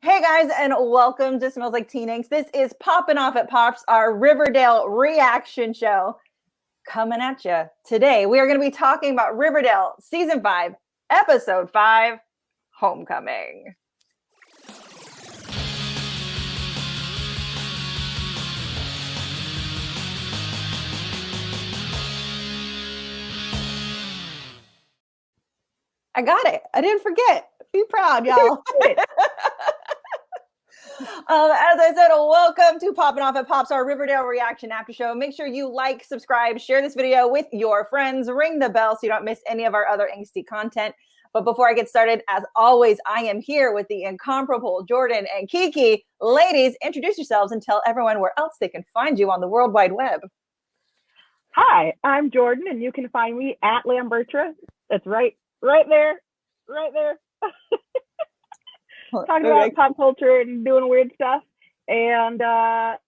Hey guys, and welcome to Smells Like Teen Angst. This is Poppin' Off at Pops, our Riverdale reaction show coming at you. Today, we are going to be talking about Riverdale Season 5, Episode 5, Homecoming. I got it. I didn't forget. Be proud, y'all. As I said, welcome to Poppin' Off at Pops, our Riverdale Reaction After Show. Make sure you like, subscribe, share this video with your friends, ring the bell so you don't miss any of our other angsty content. But before I get started, as always, I am here with the incomparable Jordan and Keiki. Ladies, introduce yourselves and tell everyone where else they can find you on the World Wide Web. Hi, I'm Jordan, and you can find me at Lambertra. That's right there. Talking about pop culture and doing weird stuff. And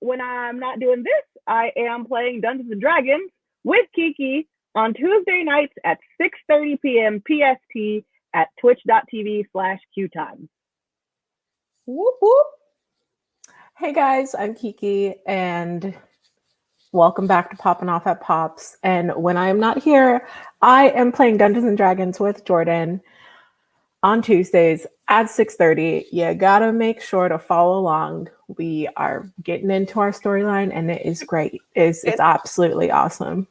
when I'm not doing this, I am playing Dungeons and Dragons with Keiki on Tuesday nights at 6:30 p.m. PST at twitch.tv/QueueTimes. Whoop, whoop. Hey guys, I'm Keiki, and welcome back to Poppin' Off at Pops. And when I am not here, I am playing Dungeons and Dragons with Jordan on Tuesdays at 6:30. You gotta make sure to follow along. We are getting into our storyline, and it is great. It's absolutely awesome.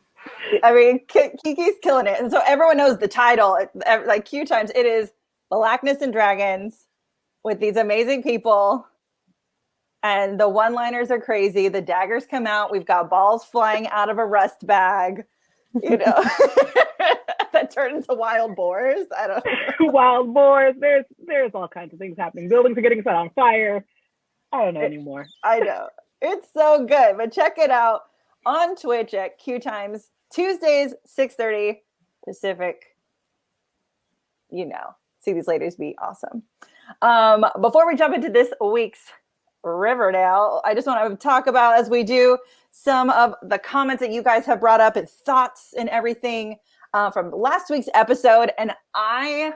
I mean, Kiki's killing it. And so everyone knows the title, like QueueTimes, it is Blackness and Dragons with these amazing people. And the one-liners are crazy. The daggers come out. We've got balls flying out of a rust bag, you know, that turn into wild boars. I don't know. Wild boars. There's all kinds of things happening. Buildings are getting set on fire. I don't know anymore. I know. It's so good. But check it out on Twitch at QueueTimes, Tuesdays, 6:30 Pacific. You know, see these ladies be awesome. Before we jump into this week's Riverdale, I just want to talk about, as we do, some of the comments that you guys have brought up and thoughts and everything from last week's episode. And I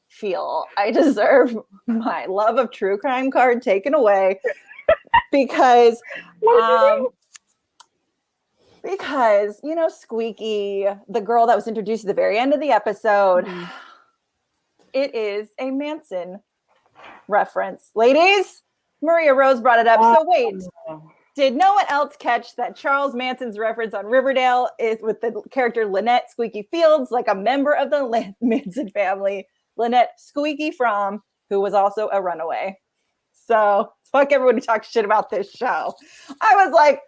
feel I deserve my love of true crime card taken away because you know, Squeaky, the girl that was introduced at the very end of the episode, it is a Manson reference. Ladies, Maria Rose brought it up. So wait, did no one else catch that Charles Manson's reference on Riverdale is with the character Lynette Squeaky Fields, like a member of the Manson family, Lynette Squeaky Fromm, who was also a runaway. So fuck everyone who talks shit about this show. I was like,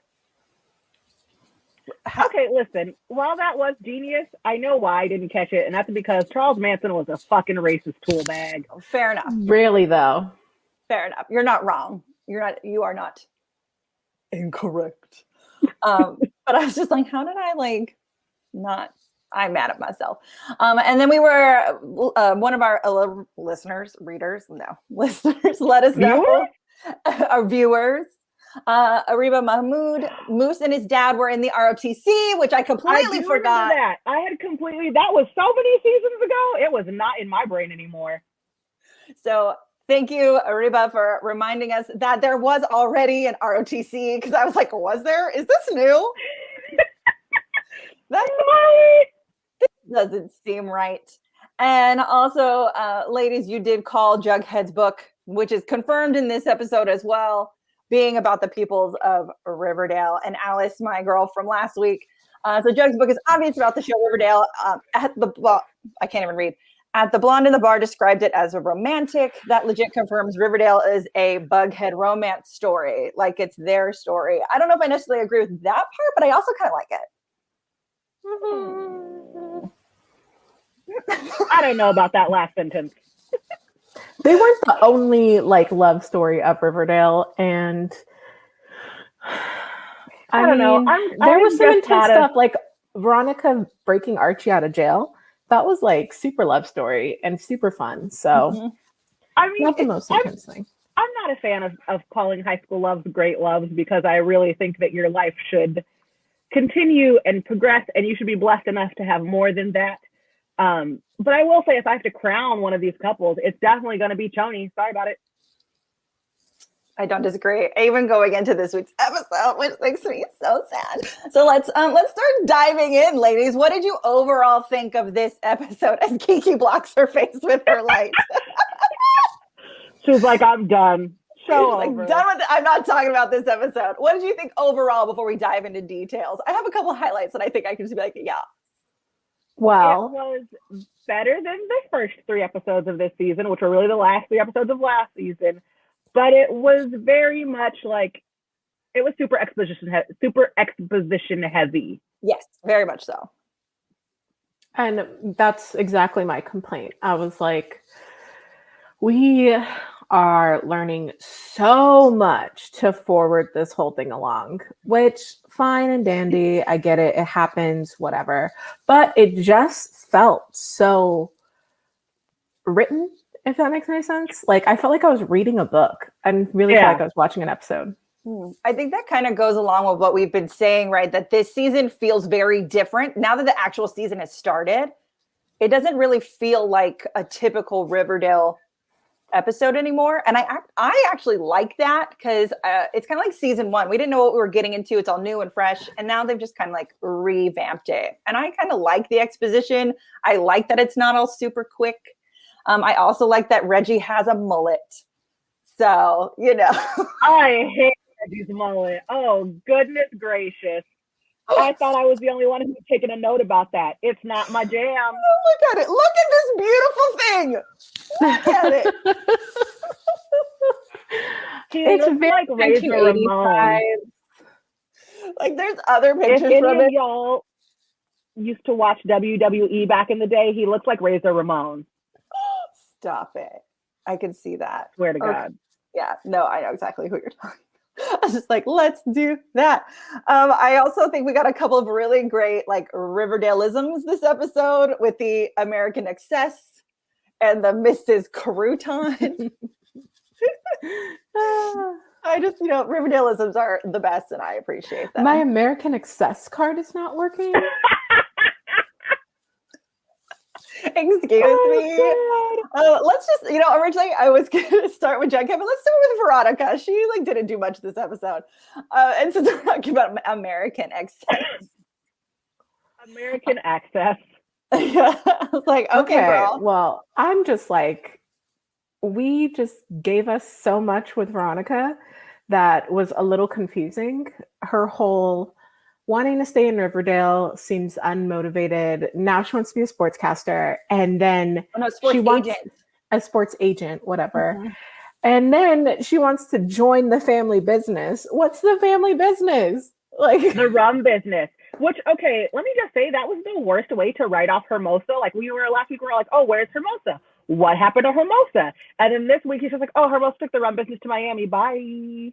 okay, listen, while that was genius, I know why I didn't catch it, and that's because Charles Manson was a fucking racist tool bag. Fair enough. Really, though? Fair enough. You're not wrong. You are not incorrect. But I was just like, how did I I'm mad at myself. And then we were, one of our listeners let us know. Our viewers. Ariba Mahmood, Moose and his dad were in the ROTC, which I completely forgot. That was so many seasons ago. It was not in my brain anymore. So thank you, Ariba, for reminding us that there was already an ROTC, because I was like, was there? Is this new? This doesn't seem right. And also, ladies, you did call Jughead's book, which is confirmed in this episode as well, being about the peoples of Riverdale. And Alice, my girl from last week. So Jug's book is obvious about the show Riverdale. I can't even read. At the Blonde in the Bar described it as a romantic. That legit confirms Riverdale is a bughead romance story. Like it's their story. I don't know if I necessarily agree with that part, but I also kind of like it. I don't know about that last sentence. They weren't the only love story of Riverdale, and I don't know. There was some intense stuff, like Veronica breaking Archie out of jail. That was super love story and super fun. So, not the most intense thing. I'm not a fan of calling high school loves great loves, because I really think that your life should continue and progress, and you should be blessed enough to have more than that. But I will say, if I have to crown one of these couples, it's definitely going to be Toni. Sorry about it. I don't disagree. Even going into this week's episode, which makes me so sad. So let's start diving in, ladies. What did you overall think of this episode as Keiki blocks her face with her light? She's like, I'm done. Show like, over. Done with it. I'm not talking about this episode. What did you think overall before we dive into details? I have a couple highlights that I think I can just be like, yeah. Well, it was better than the first 3 episodes of this season, which were really the last 3 episodes of last season. But it was very much like, it was super exposition heavy. Yes, very much so. and that's exactly my complaint. I was like, we are learning so much to forward this whole thing along, which fine and dandy. I get it. It happens, whatever. But it just felt so written, if that makes any sense. Like, I felt like I was reading a book and really felt like I was watching an episode. I think that kind of goes along with what we've been saying, right? That this season feels very different. Now that the actual season has started, it doesn't really feel like a typical Riverdale episode anymore. And I actually like that because it's kind of like season 1. We didn't know what we were getting into. It's all new and fresh. And now they've just kind of like revamped it. And I kind of like the exposition. I like that it's not all super quick. I also like that Reggie has a mullet. So, you know. I hate Reggie's mullet. Oh, goodness gracious. I thought I was the only one who was taking a note about that. It's not my jam. Oh, look at it. Look at this beautiful thing. Look at it. It's very like Razor Ramon. Like, there's other pictures if any from of it. y'all used to watch WWE back in the day, he looks like Razor Ramon. Stop it. I can see that. Swear to God. Yeah, no, I know exactly who you're talking about. I was just like, let's do that. I also think we got a couple of really great like Riverdaleisms this episode with the American Excess and the Mrs. Crouton. I just, Riverdaleisms are the best and I appreciate them. My American Excess card is not working. Excuse me. Let's just, originally I was going to start with Jughead, but let's start with Veronica. She didn't do much this episode. And since we're talking about American Excess. American Access. Yeah. I was like, okay, girl. Well, I'm just like, we just gave us so much with Veronica that was a little confusing. Her whole wanting to stay in Riverdale seems unmotivated. Now she wants to be a sportscaster, and then she wants a sports agent, whatever. Mm-hmm. And then she wants to join the family business. What's the family business? Like the rum business. Which, okay, let me just say that was the worst way to write off Hermosa. Like we were last week, we were like, oh, where's Hermosa? What happened to Hermosa? And then this week he's just like, oh, Hermosa took the rum business to Miami. Bye.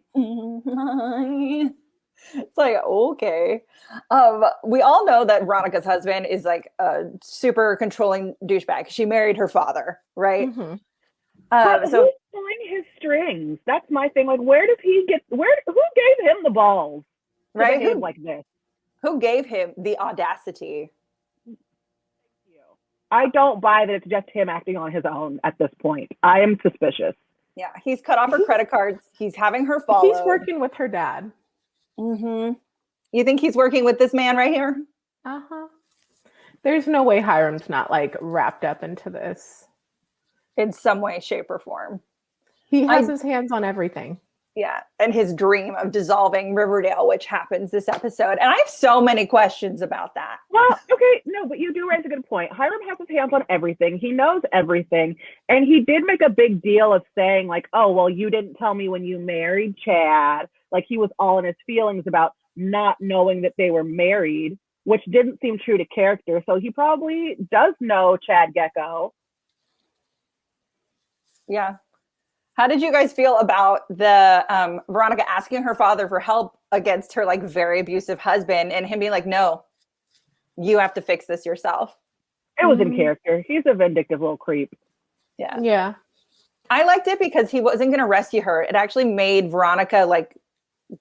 It's like, okay. We all know that Veronica's husband is like a super controlling douchebag. She married her father, right? Mm-hmm. So who's pulling his strings? That's my thing. Like, who gave him the balls to behave like this? Who gave him the audacity? Thank you. I don't buy that it's just him acting on his own at this point. I am suspicious. Yeah, he's cut off her credit cards. He's having her followed. He's working with her dad. Mm-hmm. You think he's working with this man right here? Uh-huh. There's no way Hiram's not like wrapped up into this. In some way, shape, or form. He has his hands on everything. Yeah. And his dream of dissolving Riverdale, which happens this episode. And I have so many questions about that. Well, okay. No, but you do raise a good point. Hiram has his hands on everything. He knows everything. And he did make a big deal of saying like, oh, well, you didn't tell me when you married Chad. Like he was all in his feelings about not knowing that they were married, which didn't seem true to character. So he probably does know Chad Gecko. Yeah. How did you guys feel about the Veronica asking her father for help against her like very abusive husband and him being like, no, you have to fix this yourself? It was in character. He's a vindictive little creep. Yeah. Yeah. I liked it because he wasn't going to rescue her. It actually made Veronica like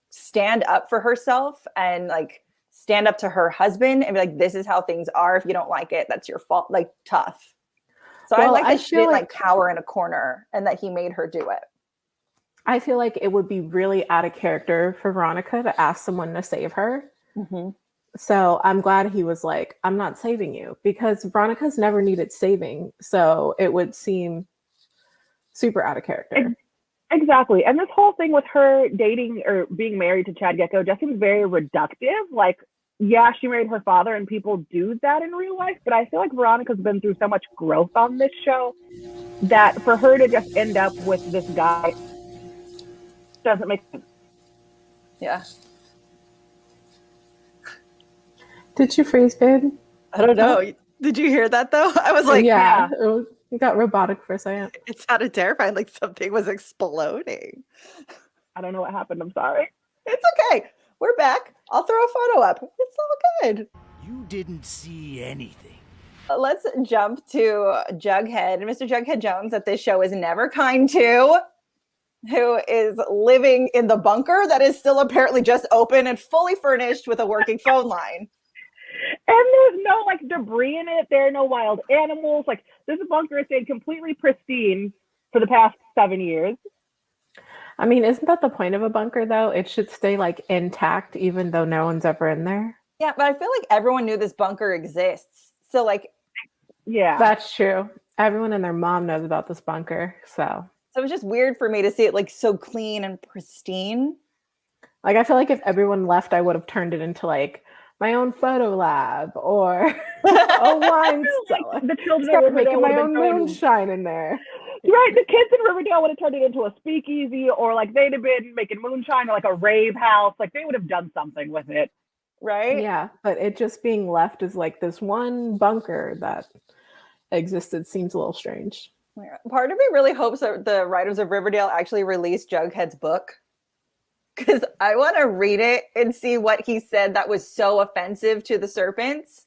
stand up for herself and like stand up to her husband and be like, this is how things are. If you don't like it, that's your fault. Like tough. So I like that she didn't like cower in a corner and that he made her do it. I feel like it would be really out of character for Veronica to ask someone to save her. Mm-hmm. So I'm glad he was like, I'm not saving you, because Veronica's never needed saving. So it would seem super out of character. Exactly. And this whole thing with her dating or being married to Chad Gecko just seems very reductive. Like, yeah, she married her father and people do that in real life, but I feel like Veronica's been through so much growth on this show that for her to just end up with this guy doesn't make sense. Yeah. Did you freeze, babe? I don't know. Did you hear that though? I was like, yeah. It got robotic for a second. It sounded terrifying, like something was exploding. I don't know what happened. I'm sorry. It's okay. We're back. I'll throw a photo up. It's all good. You didn't see anything. Let's jump to Jughead, Mr. Jughead Jones, that this show is never kind to, who is living in the bunker that is still apparently just open and fully furnished with a working phone line. And there's no like debris in it. There are no wild animals. Like, this bunker has stayed completely pristine for the past 7 years. I mean, isn't that the point of a bunker though? It should stay like intact even though no one's ever in there. Yeah, but I feel like everyone knew this bunker exists. So like, yeah, that's true. Everyone and their mom knows about this bunker. So it was just weird for me to see it like so clean and pristine. Like, I feel like if everyone left, I would have turned it into like my own photo lab or a wine cellar. The children start making my own moonshine in there. Right, the kids in Riverdale would have turned it into a speakeasy, or like they'd have been making moonshine, or like a rave house. Like, they would have done something with it. Right? Yeah, but it just being left as like this one bunker that existed seems a little strange. Part of me really hopes that the writers of Riverdale actually release Jughead's book, because I want to read it and see what he said that was so offensive to the serpents.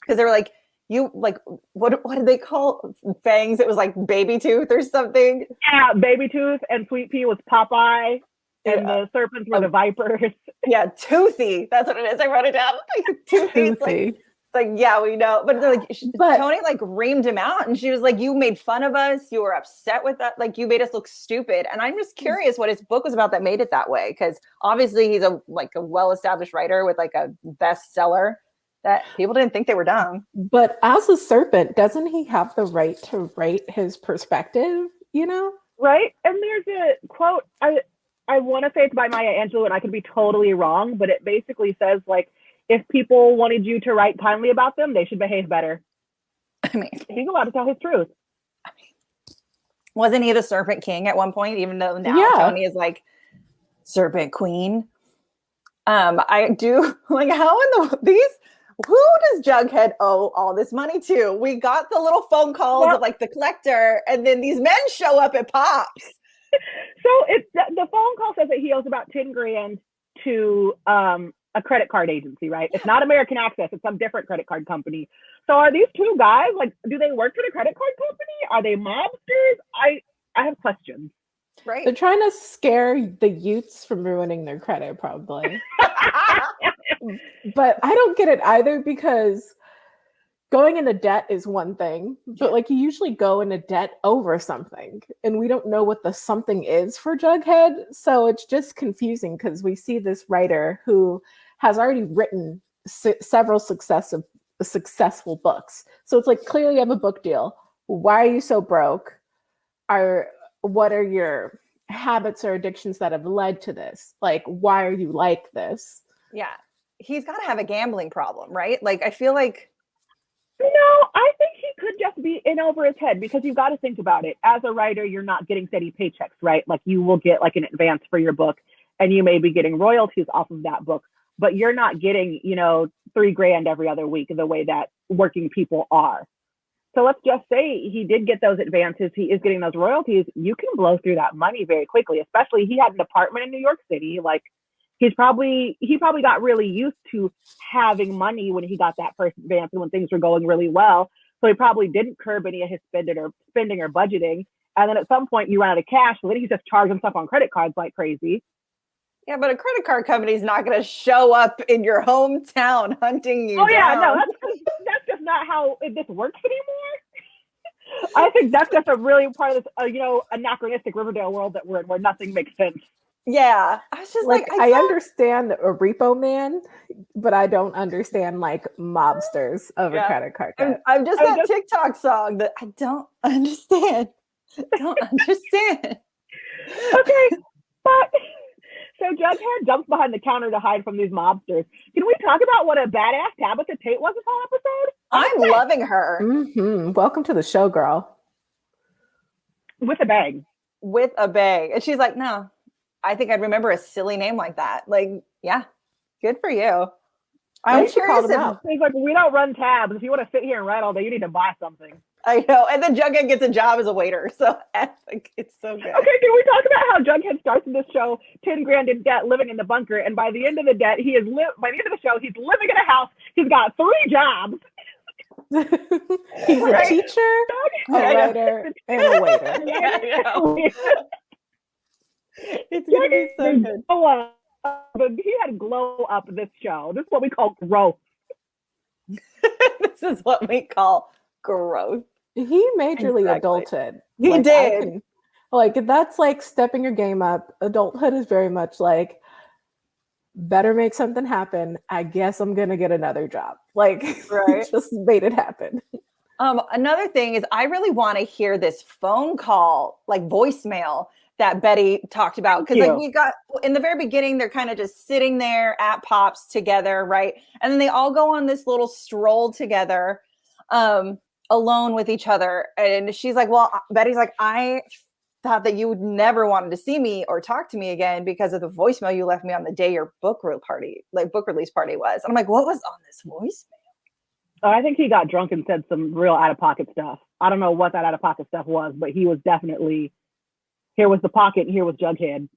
Because they were like, you like, what did they call fangs? It was like baby tooth or something. Yeah, baby tooth, and Sweet Pea was Popeye, and the serpents were the vipers. Yeah, toothy. That's what it is. I wrote it down. Like, toothy. Like, yeah, we know. But they're like, Toni like reamed him out, and she was like, you made fun of us. You were upset with that. Like, you made us look stupid. And I'm just curious what his book was about that made it that way. Because obviously he's a well-established writer with like a bestseller that people didn't think they were dumb. But as a serpent, doesn't he have the right to write his perspective, you know? Right? And there's a quote, I want to say it's by Maya Angelou, and I could be totally wrong, but it basically says, like, if people wanted you to write kindly about them, they should behave better. I mean, he's allowed to tell his truth. I mean, wasn't he the Serpent King at one point, even though now Toni is like Serpent Queen? I do like, how in who does Jughead owe all this money to? We got the little phone calls of like the collector, and then these men show up at Pops. So the phone call says that he owes about $10,000 to a credit card agency, right? It's not American Access; it's some different credit card company. So are these two guys like? Do they work for the credit card company? Are they mobsters? I have questions. Right? They're trying to scare the youths from ruining their credit, probably. But I don't get it either, because going into debt is one thing, but like, you usually go into debt over something, and we don't know what the something is for Jughead. So it's just confusing, because we see this writer who has already written several successful books. So it's like, clearly you have a book deal. Why are you so broke? What are your habits or addictions that have led to this? Like, why are you like this? Yeah. He's got to have a gambling problem, right? Like, I feel like. No, I think he could just be in over his head, because you've got to think about it. As a writer, you're not getting steady paychecks, right? Like, you will get like an advance for your book, and you may be getting royalties off of that book, but you're not getting, $3,000 every other week the way that working people are. So let's just say he did get those advances. He is getting those royalties. You can blow through that money very quickly, especially he had an apartment in New York City. Like, he probably got really used to having money when he got that first advance and when things were going really well. So he probably didn't curb any of his spending or budgeting. And then at some point you run out of cash, so then he's just charging stuff on credit cards like crazy. Yeah, but a credit card company is not going to show up in your hometown hunting you down. Yeah, no, that's just not how this works anymore. I think that's just a really part of this, anachronistic Riverdale world that we're in, where nothing makes sense. Yeah, I was just like I understand a repo man, but I don't understand like mobsters of a credit card debt. I'm just that TikTok song that I don't understand. Don't understand. Okay, but so Jughead jumps behind the counter to hide from these mobsters. Can we talk about what a badass Tabitha Tate was this whole episode? I'm loving her. Mm-hmm. Welcome to the show, girl. With a bang. With a bang. And she's like, no, I think I'd remember a silly name like that. Like, yeah, good for you. I'm curious if he's like, we don't run tabs. If you want to sit here and write all day, you need to buy something. I know. And then Jughead gets a job as a waiter. So I think it's so good. Okay, can we talk about how Jughead starts in this show 10 grand in debt, living in the bunker, and by the end of the show, he's living in a house. He's got 3 jobs. He's a teacher, a writer, and a waiter. It's gonna be so good. But he had glow up this show. This is what we call growth. This is what we call growth. He majorly adulted. He did. That's like stepping your game up. Adulthood is very much like, better make something happen. I guess I'm gonna get another job. Like, right. Just made it happen. Another thing is, I really want to hear this phone call, like voicemail that Betty talked about, because like we got in the very beginning, they're kind of just sitting there at Pops together, right? And then they all go on this little stroll together, alone with each other. And she's like, well, Betty's like, I thought that you would never wanted to see me or talk to me again because of the voicemail you left me on the day your book release party was. And I'm like, what was on this voicemail? Oh, I think he got drunk and said some real out-of-pocket stuff. I don't know what that out-of-pocket stuff was, but he was definitely, here was the pocket, and here was Jughead.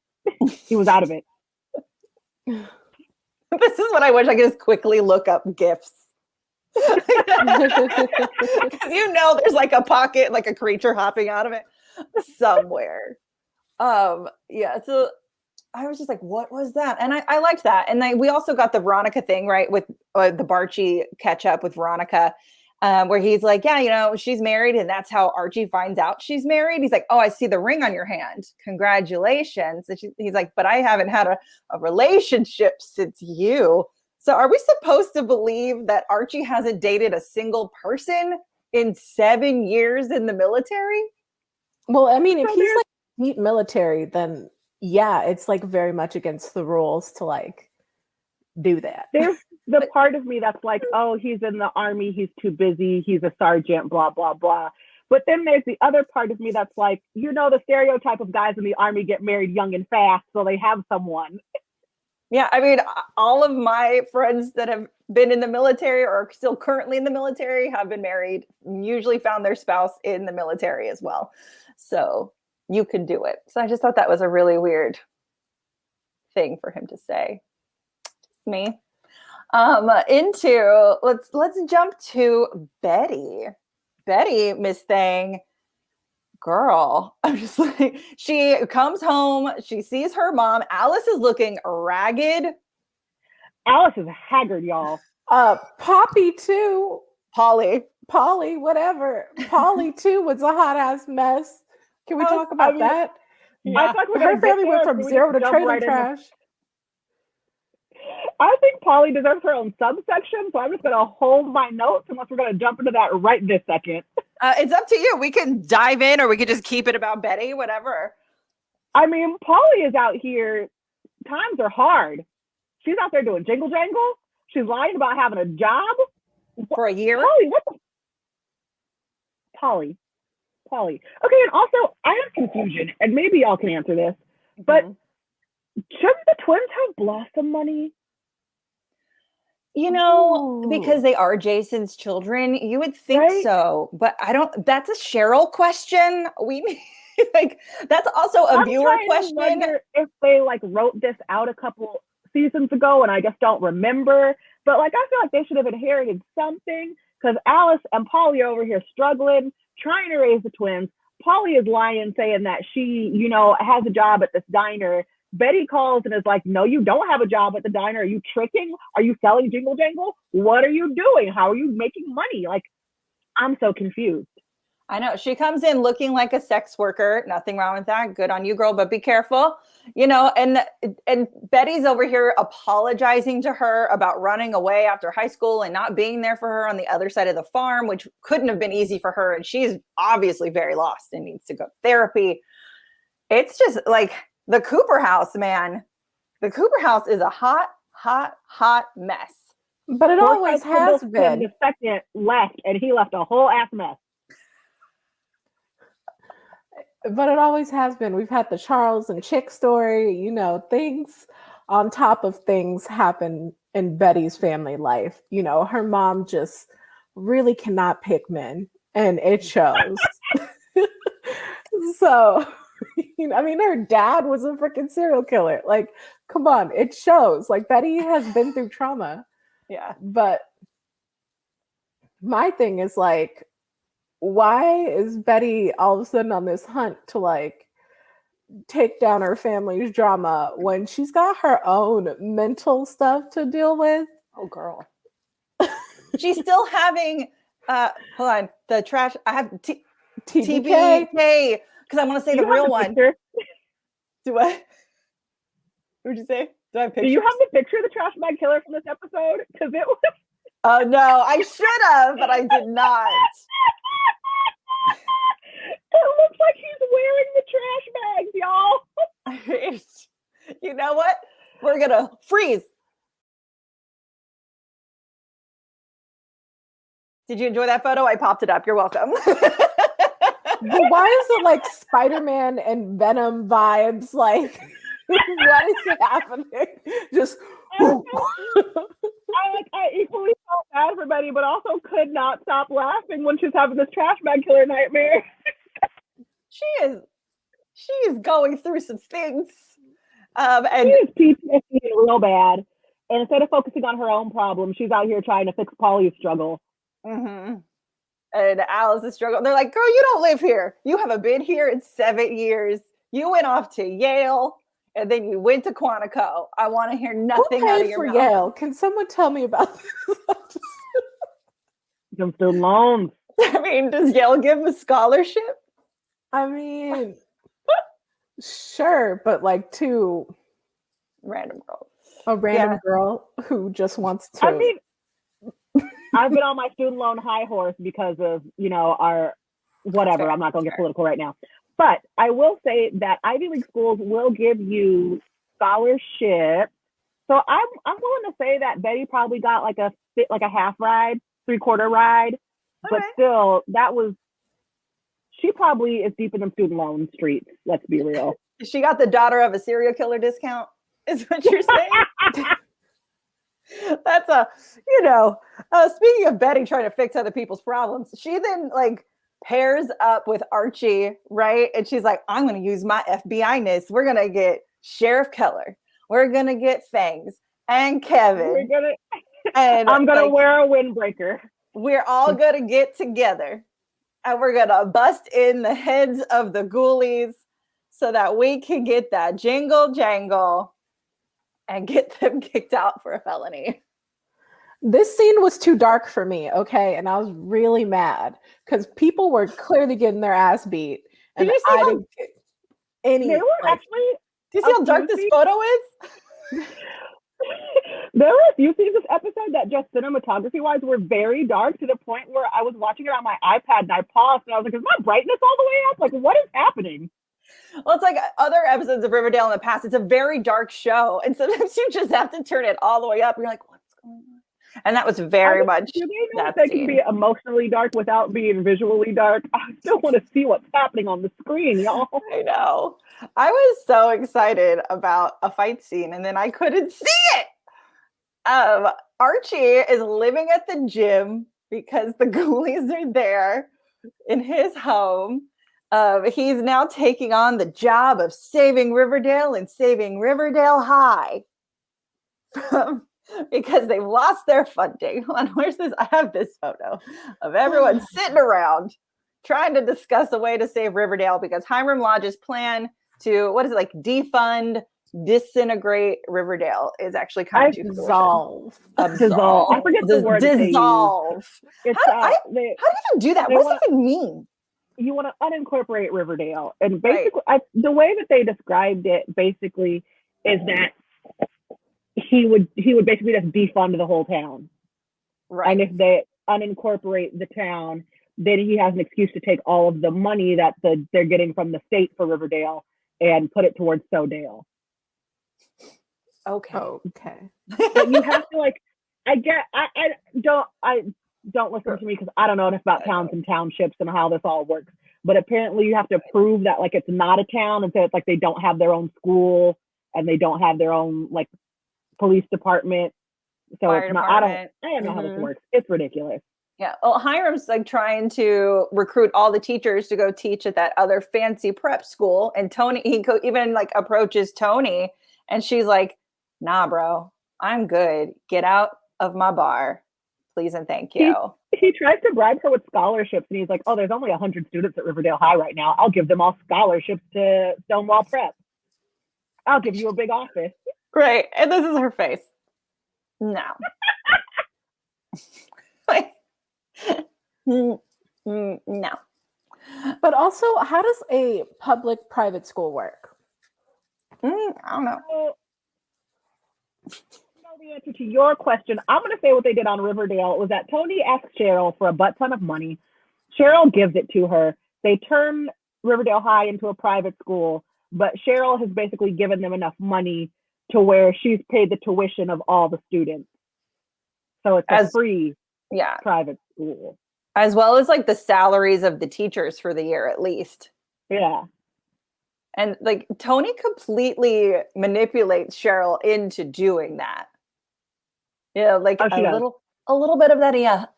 He was out of it. This is what I wish I could just quickly look up GIFs. Because there's like a pocket, like a creature hopping out of it somewhere. So I was just like, what was that? And I liked that. And we also got the Veronica thing, right? With the Archie catch up with Veronica, where he's like, yeah, she's married. And that's how Archie finds out she's married. He's like, oh, I see the ring on your hand. Congratulations. And he's like, but I haven't had a relationship since you. So are we supposed to believe that Archie hasn't dated a single person in 7 years in the military? Well, I mean, if he's like deep military, then yeah, it's like very much against the rules to like do that. There's the part of me that's like, oh, he's in the army, he's too busy, he's a sergeant, blah, blah, blah. But then there's the other part of me that's like, the stereotype of guys in the army get married young and fast, so they have someone. Yeah, I mean, all of my friends that have been in the military or are still currently in the military have been married, usually found their spouse in the military as well. So you can do it. So I just thought that was a really weird thing for him to say. Just me. Let's jump to Betty. Betty, Miss Thing. Girl, I'm just like, she comes home, she sees her mom. Alice is looking ragged. Alice is haggard, y'all. Poppy too. Polly, whatever. Polly too was a hot ass mess. Can we talk about that? Yeah. Her family went from zero to trailer trash. I think Polly deserves her own subsection, so I'm just going to hold my notes unless we're going to jump into that right this second. It's up to you. We can dive in or we could just keep it about Betty, whatever. I mean, Polly is out here. Times are hard. She's out there doing jingle jangle. She's lying about having a job. For a year? Polly, what the? Polly. Okay, and also, I have confusion, and maybe y'all can answer this, but shouldn't the twins have Blossom money? Because they are Jason's children, you would think so, but I don't. That's a Cheryl question. That's also a viewer question. I wonder if they wrote this out a couple seasons ago, and I just don't remember. But I feel like they should have inherited something, because Alice and Polly are over here struggling, trying to raise the twins. Polly is lying, saying that she, has a job at this diner. Betty calls and is like, no, you don't have a job at the diner. Are you tricking? Are you selling jingle jangle? What are you doing? How are you making money? I'm so confused. I know. She comes in looking like a sex worker. Nothing wrong with that. Good on you, girl, but be careful. You know, and Betty's over here apologizing to her about running away after high school and not being there for her on the other side of the farm, which couldn't have been easy for her. And she's obviously very lost and needs to go to therapy. It's just like the Cooper house, man. The Cooper house is a hot mess. But it always has been. The second left, and he left a whole ass mess. But it always has been. We've had the Charles and Chick story, you know, things on top of things happen in Betty's family life. You know, her mom just really cannot pick men, and it shows. So, you know, I mean, her dad was a freaking serial killer. Like, come on, it shows. Like, Betty has been through trauma. Yeah. But my thing is, like, why is Betty all of a sudden on this hunt to like take down her family's drama when she's got her own mental stuff to deal with? Oh, girl. She's still having, hold on, the trash. I have TBK because I want to say the real one. Picture? Do what? What'd you say? Do I have pictures? Do you have the picture of the trash bag killer from this episode? Because it was. Oh, no, I should have, but I did not. It looks like he's wearing the trash bags, y'all. You know what? We're going to freeze. Did you enjoy that photo? I popped it up. You're welcome. But why is it like Spider-Man and Venom vibes? Like, what is happening? Just... I equally felt bad for Betty, but also could not stop laughing when she's having this trash bag killer nightmare. She is going through some things. And she is PTSD real bad. And instead of focusing on her own problem, she's out here trying to fix Polly's struggle. Mm-hmm. And Alice's struggle. They're like, girl, you don't live here. You haven't been here in 7 years. You went off to Yale. And then you went to Quantico. I want to hear nothing out of your mouth. Yale? Can someone tell me about this? Some student loans. I mean, does Yale give a scholarship? I mean, sure, but like to random girl. A random girl who just wants to. I mean, I've been on my student loan high horse because of, you know, our whatever. I'm not going to get political right now. But I will say that Ivy League schools will give you scholarships. So I'm willing to say that Betty probably got like a half ride, 3/4 ride. Okay. But still, she probably is deep in them student loan streets. Let's be real. She got the daughter of a serial killer discount, is what you're saying? That's speaking of Betty trying to fix other people's problems, she then like pairs up with Archie, right? And she's like, I'm going to use my FBI-ness. We're going to get Sheriff Keller. We're going to get Fangs and Kevin. And I'm going to wear a windbreaker. We're all going to get together and we're going to bust in the heads of the ghoulies so that we can get that jingle jangle and get them kicked out for a felony. This scene was too dark for me, okay? And I was really mad because people were clearly getting their ass beat. And I didn't get any. They were actually. Do you see how dark this photo is? There were a few scenes this episode that just cinematography-wise were very dark to the point where I was watching it on my iPad and I paused and I was like, is my brightness all the way up? Like, what is happening? Well, it's like other episodes of Riverdale in the past. It's a very dark show. And sometimes you just have to turn it all the way up. You're like, what's going on? And that was very much that they can be emotionally dark without being visually dark. I still want to see what's happening on the screen, y'all. I know. I was so excited about a fight scene and then I couldn't see it. Archie is living at the gym because the ghoulies are there in his home. He's now taking on the job of saving Riverdale and saving Riverdale High. Because they've lost their funding. Hold on, where's this? I have this photo of everyone sitting around trying to discuss a way to save Riverdale because Hiram Lodge's plan to, defund, disintegrate Riverdale is actually coming to dissolve. Dissolve. I forget the word. Dissolve. It's, how do you even do that? What does it even mean? you want to unincorporate Riverdale. And basically, the way that they described it basically is that he would basically just defund the whole town. Right. And if they unincorporate the town, then he has an excuse to take all of the money that they're getting from the state for Riverdale and put it towards Sodale. Okay. But you have to I don't listen to me because I don't know enough about towns and townships and how this all works. But apparently you have to prove that it's not a town, and so it's they don't have their own school and they don't have their own police department. So Fire it's not. department. I don't know how this works. It's ridiculous. Yeah. Well, Hiram's trying to recruit all the teachers to go teach at that other fancy prep school, and Toni even approaches Toni, and she's like, "Nah, bro, I'm good. Get out of my bar, please and thank you." He tries to bribe her with scholarships, and he's like, "Oh, there's only 100 students at Riverdale High right now. I'll give them all scholarships to Stonewall Prep. I'll give you a big office." Right. And this is her face. No. No. But also, how does a public-private school work? I don't know. The answer to your question, I'm going to say what they did on Riverdale was that Toni asked Cheryl for a butt ton of money. Cheryl gives it to her. They turn Riverdale High into a private school, but Cheryl has basically given them enough money to where she's paid the tuition of all the students. So it's a free private school. As well as the salaries of the teachers for the year, at least. Yeah. And Toni completely manipulates Cheryl into doing that. Yeah, a little bit of that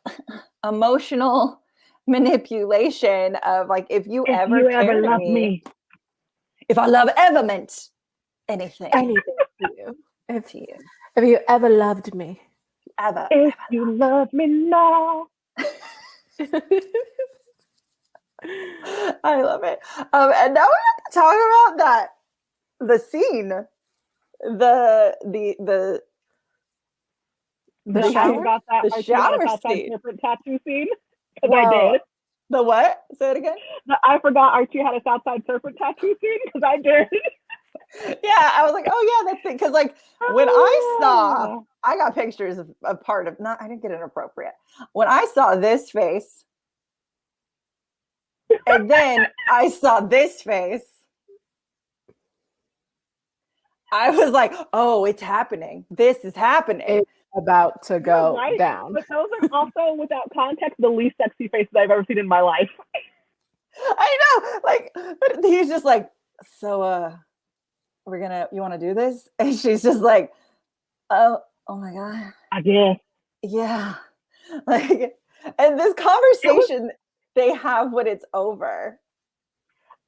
emotional manipulation of if you ever love me, if our love ever meant anything to you, if you ever loved me, if you love me now. I love it. And now we have to talk about the scene, the shower scene. Different tattoo scene. Because I did. The what? Say it again. I forgot Archie had a Southside Serpent tattoo scene because I did. Yeah, I was like, oh yeah, that's it. Because when I got pictures of part of I didn't get inappropriate. When I saw this face, and then I saw this face, I was like, oh, it's happening. This is happening. It's about to go down. But those are also, without context, the least sexy faces I've ever seen in my life. I know. But he's just so you want to do this? And she's just oh my God. I guess. Yeah. And this conversation they have when it's over.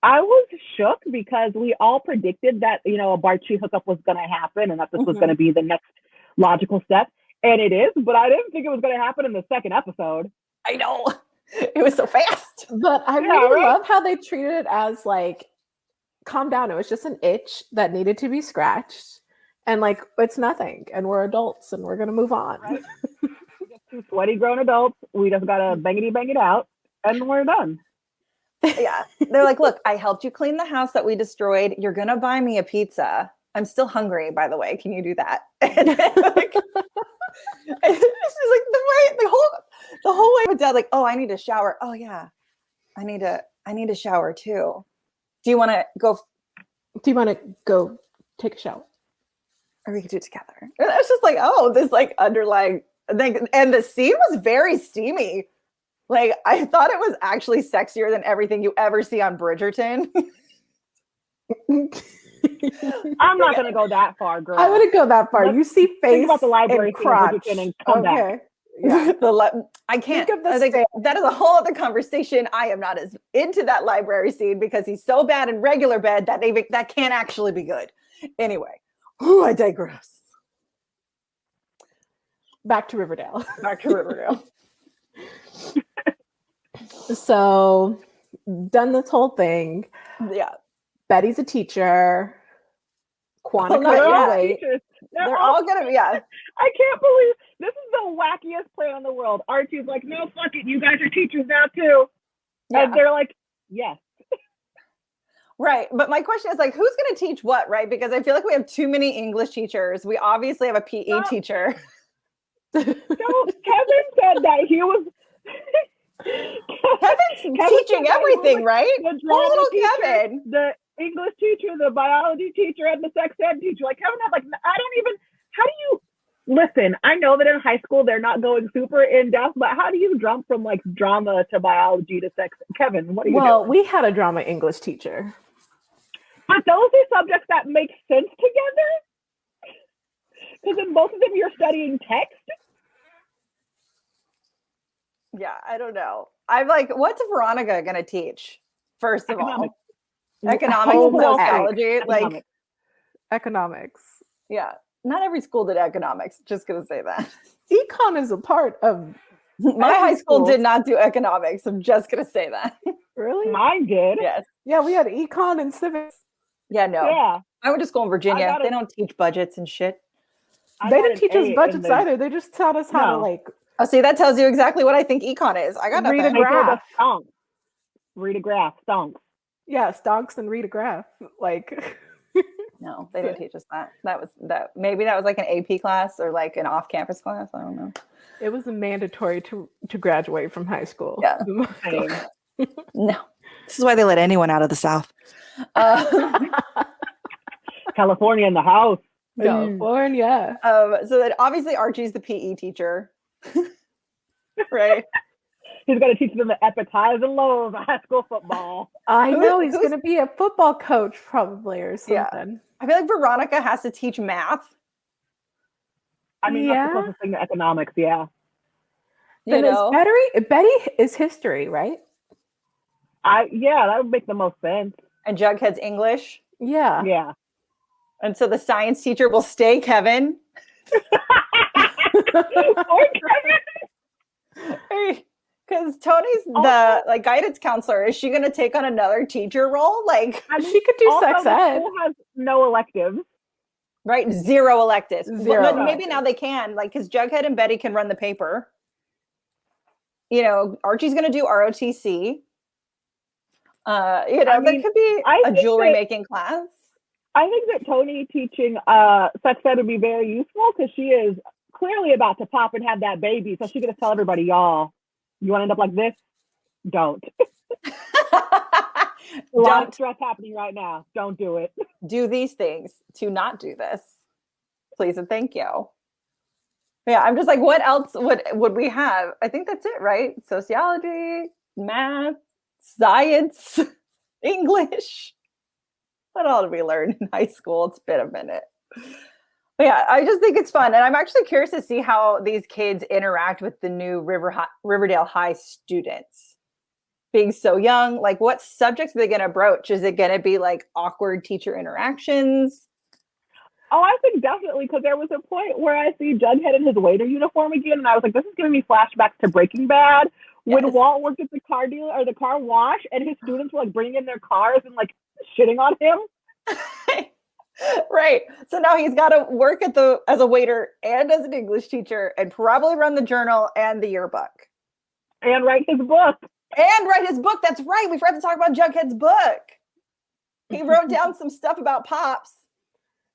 I was shook because we all predicted that, a Archie hookup was going to happen and that this was going to be the next logical step. And it is, but I didn't think it was going to happen in the second episode. I know. It was so fast. But I really love how they treated it as calm down. It was just an itch that needed to be scratched. And it's nothing. And we're adults and we're going to move on. Right? We're just two sweaty grown adults. We just got to bang it out and we're done. Yeah. They're like, look, I helped you clean the house that we destroyed. You're going to buy me a pizza. I'm still hungry, by the way. Can you do that? And it's just the whole way with Dad, oh, I need a shower. Oh yeah. I need a shower too. Do you want to go take a shower? Or we could do it together. And it's just oh, this underlying thing. And the scene was very steamy. I thought it was actually sexier than everything you ever see on Bridgerton. I'm not going to go that far, girl. I wouldn't go that far. You see face think about the library and crotch. And come back. Yeah. I can't. I think that is a whole other conversation. I am not as into that library scene because he's so bad in regular bed that can't actually be good. Anyway, I digress. Back to Riverdale. So, done this whole thing. Yeah. Betty's a teacher. Quantico, They're all gonna be. I can't believe this is the wackiest plan in the world. Archie's like, no, fuck it. You guys are teachers now too. Yeah. And they're like, Yes. Right. But my question is like, who's going to teach what, right? Because I feel like we have too many English teachers. We obviously have a PE teacher. So Kevin said that he was... Kevin's teaching everything, right? The Poor little teacher, Kevin. the English teacher, the biology teacher, and the sex ed teacher. Like Kevin had I don't even... How do you... Listen, I know that in high school they're not going super in depth, but how do you jump from like drama to biology to sex? Kevin, what are you doing? Well, we had a drama English teacher. But those are subjects that make sense together. Because in both of them you're studying text. Yeah, I don't know. I'm like, what's Veronica going to teach? First of all, economics and sociology. Like Economics. Yeah. Not every school did economics. Just going to say that. Econ is a part of my high school did not do economics. I'm just going to say that. Really? Mine did. Yes. Yeah, we had econ and civics. Yeah, no. Yeah. I went to school in Virginia. They don't teach budgets and shit. They didn't teach us budgets either. They just taught us how to like. Oh, see, that tells you exactly what I think econ is. I got nothing. Read a graph. Read a graph. Stonks. Yeah, stonks and read a graph. Like. No, they didn't teach us that. Maybe that was like an AP class or like an off-campus class. I don't know. It was mandatory to graduate from high school. Yeah. No. This is why they let anyone out of the South. California in the house. California. So that obviously Archie's the PE teacher. Right? He's going to teach them the epities and lows of high school football. I know he's going to be a football coach probably or something. Yeah. I feel like Veronica has to teach math. I mean, that's the closest thing to economics, yeah. Then Betty is history, right? Yeah, that would make the most sense. And Jughead's English. Yeah. Yeah. And so the science teacher will stay Kevin. Or Kevin. Because Toni's the like guidance counselor. Is she going to take on another teacher role? Like she could do sex ed. School has no electives. Right, 0 electives. Zero. Maybe now they can, like, because Jughead and Betty can run the paper. You know, Archie's going to do ROTC. There could be a jewelry making class. I think that Toni teaching sex ed would be very useful because she is clearly about to pop and have that baby. So she's going to tell everybody, y'all, you want to end up like this? Don't. A lot of stress happening right now. Don't do it. Do these things to not do this. Please and thank you. Yeah, I'm just like, what else would we have? I think that's it, right? Sociology, math, science, English. What all did we learn in high school? It's been a minute. But yeah, I just think it's fun. And I'm actually curious to see how these kids interact with the new Riverdale High students. Being so young, like what subjects are they going to broach? Is it going to be like awkward teacher interactions? Oh, I think definitely, because there was a point where I see Jughead in his waiter uniform again, and I was like, this is giving me flashbacks to Breaking Bad. Yes. When Walt worked at the car dealer or the car wash, and his students were like bringing in their cars and like shitting on him. Right. So now he's got to work as a waiter and as an English teacher and probably run the journal and the yearbook. And write his book. That's right. We forgot to talk about Jughead's book. He wrote down some stuff about Pops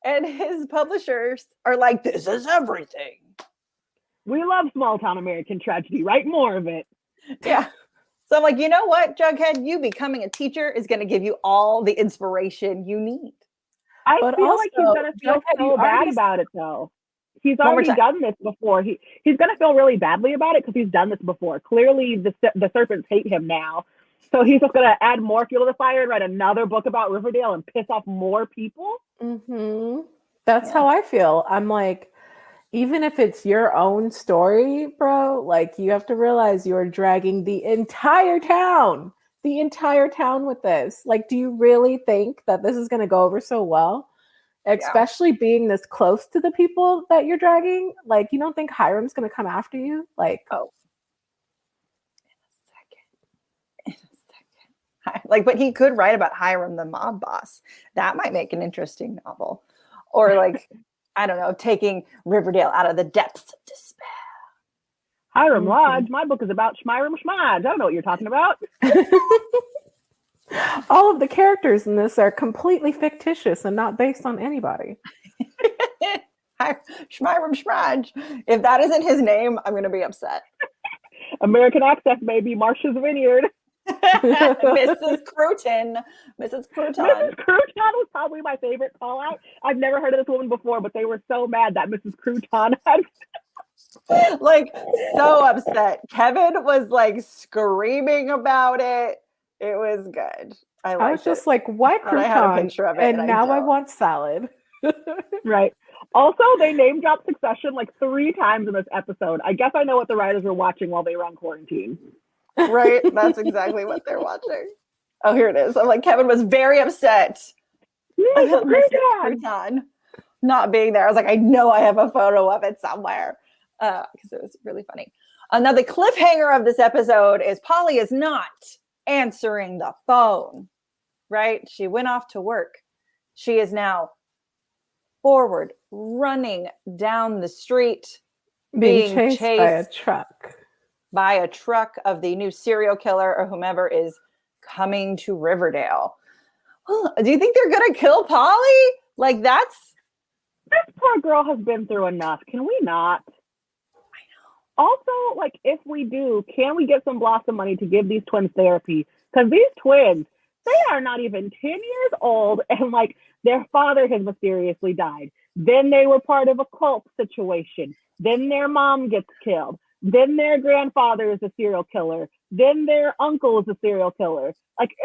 and his publishers are like, this is everything. We love small town American tragedy. Write more of it. Yeah. So I'm like, you know what, Jughead? You becoming a teacher is going to give you all the inspiration you need. I feel like he's going to feel so bad about it, though. He's already done this before. He's going to feel really badly about it because he's done this before. Clearly, the serpents hate him now. So he's just going to add more fuel to the fire and write another book about Riverdale and piss off more people. Mm-hmm. That's how I feel. I'm like, even if it's your own story, bro, like you have to realize you're dragging the entire town with this. Like, do you really think that this is going to go over so well? Especially being this close to the people that you're dragging. Like, you don't think Hiram's going to come after you? Like, in a second. Like, but he could write about Hiram, the mob boss. That might make an interesting novel. Or like, I don't know, taking Riverdale out of the depths of despair. Hiram Lodge. My book is about Schmiram Schmodge. I don't know what you're talking about. All of the characters in this are completely fictitious and not based on anybody. Schmyram Schmaj. If that isn't his name, I'm going to be upset. American access, baby. Marcia's Vineyard. Mrs. Crouton. Mrs. Crouton. Mrs. Crouton was probably my favorite call out. I've never heard of this woman before, but they were so mad that Mrs. Crouton had like so upset. Kevin was like screaming about it. It was good. I was just like, what crouton? I had a picture of it, and now I want salad. Right. Also, they name dropped Succession like 3 times in this episode. I guess I know what the writers were watching while they were on quarantine. Right. That's exactly what they're watching. Oh, here it is. I'm like, Kevin was very upset. Crouton not being there. I was like, I know I have a photo of it somewhere. Because it was really funny. Now, the cliffhanger of this episode is Polly is not answering the phone, right? She went off to work. She is now forward, running down the street, being chased by a truck of the new serial killer or whomever is coming to Riverdale. Do you think they're going to kill Polly? Like, this poor girl has been through enough. Can we not? Also, like, if we do, can we get some Blossom money to give these twins therapy? Because these twins, they are not even 10 years old, and, like, their father has mysteriously died. Then they were part of a cult situation. Then their mom gets killed. Then their grandfather is a serial killer. Then their uncle is a serial killer. Like,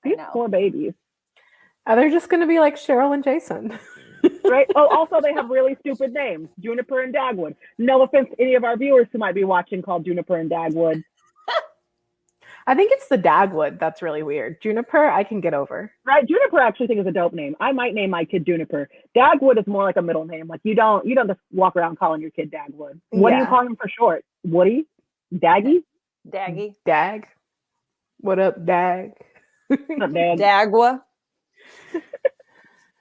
these poor babies. They're just going to be like Cheryl and Jason. Right. Oh, also they have really stupid names, Juniper and Dagwood. No offense to any of our viewers who might be watching called Juniper and Dagwood. I think it's the Dagwood that's really weird. Juniper, I can get over. Right. Juniper I actually think is a dope name. I might name my kid Juniper. Dagwood is more like a middle name. Like you don't just walk around calling your kid Dagwood. What do you call him for short? Woody? Daggy? Daggy. Dag. What up, Dag? What up, Dag? Dagwa.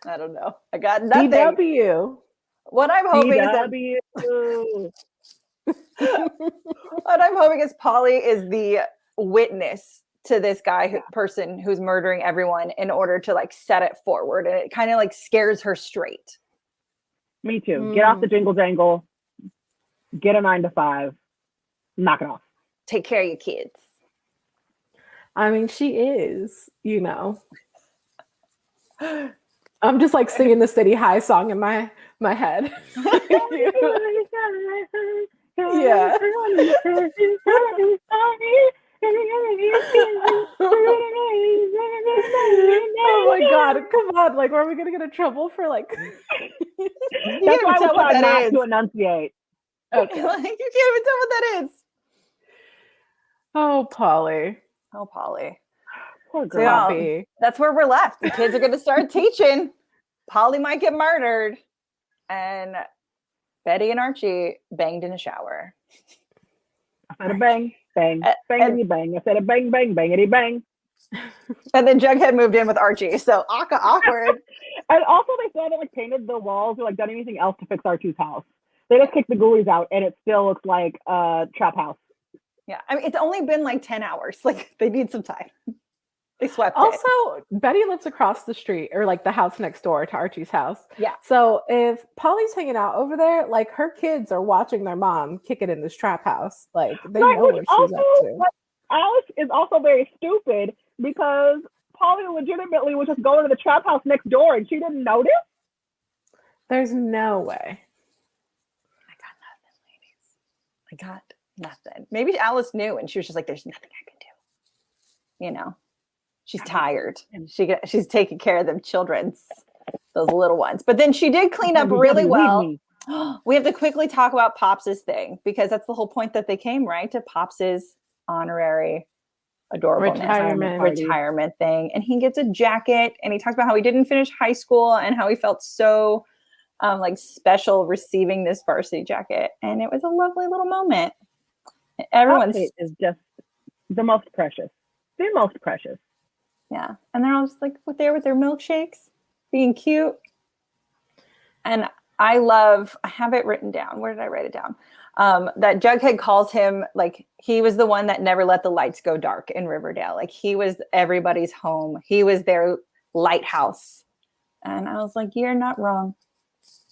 I don't know. I got nothing. DW. What I'm hoping is Polly is the witness to this guy person who's murdering everyone in order to like set it forward, and it kind of like scares her straight. Me too. Get off the jingle jangle. Get a 9-to-5. Knock it off. Take care of your kids. I mean, she is, I'm just like singing the City High song in my head. Yeah. Oh my God, come on. Like, are we going to get in trouble for like... That's why we're trying not to enunciate. Okay. Like, you can't even tell what that is. Oh, Polly. Oh, Polly. Poor girl. So, that's where we're left. The kids are going to start teaching. Polly might get murdered. And Betty and Archie banged in a shower. I said a bang, bang, bangity bang. I said a bang, bang, bangity bang. And then Jughead moved in with Archie. So awkward. And also they still haven't like painted the walls or like done anything else to fix Archie's house. They just kicked the ghoulies out and it still looks like a trap house. Yeah. I mean, it's only been like 10 hours. Like they need some time. They swept also, it. Betty lives across the street or like the house next door to Archie's house. Yeah. So if Polly's hanging out over there, like her kids are watching their mom kick it in this trap house. Like they know what she's up to. Alice is also very stupid because Polly legitimately was just going to the trap house next door and she didn't notice. There's no way. I got nothing. Maybe Alice knew and she was just like, there's nothing I can do. She's tired. She's taking care of them children's, those little ones. But then she did clean up really well. We have to quickly talk about Pops's thing because that's the whole point that they came, right? To Pops's honorary adorable retirement thing. And he gets a jacket and he talks about how he didn't finish high school and how he felt so like special receiving this varsity jacket. And it was a lovely little moment. Everyone's is just the most precious. The most precious. Yeah. And they're all just like there with their milkshakes, being cute. And I have it written down. Where did I write it down? that Jughead calls him, like, he was the one that never let the lights go dark in Riverdale. Like, he was everybody's home. He was their lighthouse. And I was like, you're not wrong.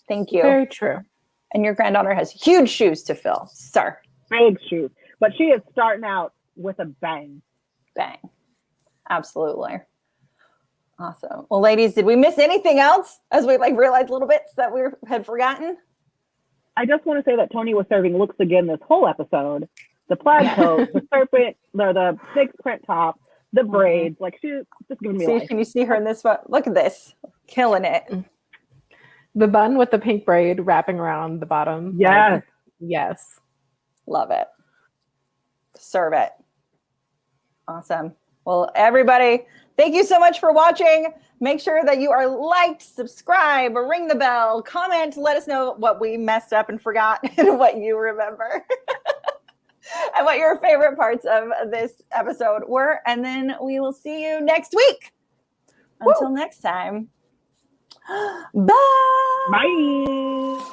Thank you. Very true. And your granddaughter has huge shoes to fill, sir. Big shoes. But she is starting out with a bang. Bang. Absolutely. Awesome. Well, ladies, did we miss anything else as we realized little bits that we had forgotten? I just want to say that Toni was serving looks again this whole episode. The plaid coat, the serpent, the snake print top, the braids. Like, she's just giving me life. Can you see her in this one? Look at this. Killing it. The bun with the pink braid wrapping around the bottom. Yes. Yes. Love it. Serve it. Awesome. Well, everybody, thank you so much for watching. Make sure that you are liked, subscribe, ring the bell, comment, let us know what we messed up and forgot and what you remember and what your favorite parts of this episode were. And then we will see you next week. Until next time. Bye. Bye.